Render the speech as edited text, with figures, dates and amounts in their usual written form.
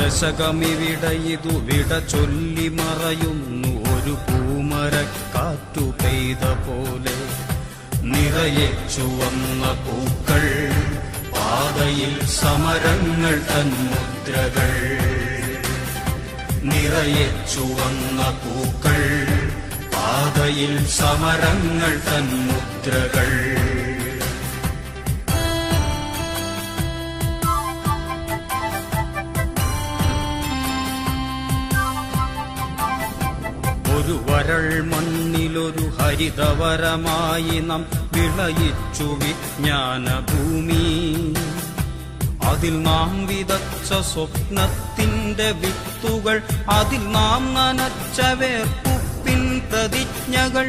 ദശകമിവിടെ ഇതു വിട ചൊല്ലി മറയുന്നു ഒരു പൂമരക്കാറ്റു പെയ്ത പോലെ. നിറയെ ചുവന്ന പൂക്കൾ, പാതയിൽ സമരങ്ങൾ തൻ മുദ്രകൾ. നിറയെ ചുവന്ന പൂക്കൾ, പാതയിൽ സമരങ്ങൾ തൻ മുദ്രകൾ. ഒരു വരൾ മണ്ണിലൊരു ഹരിതവരമായി നാം വിളയിച്ചു വിജ്ഞാനഭൂമി. അതിൽ നാം വിതച്ച സ്വപ്നത്തിന്റെ വിത്തുകൾ, അതിൽ നാം നനച്ച വേർപ്പുപ്പിൻ പ്രതിജ്ഞകൾ.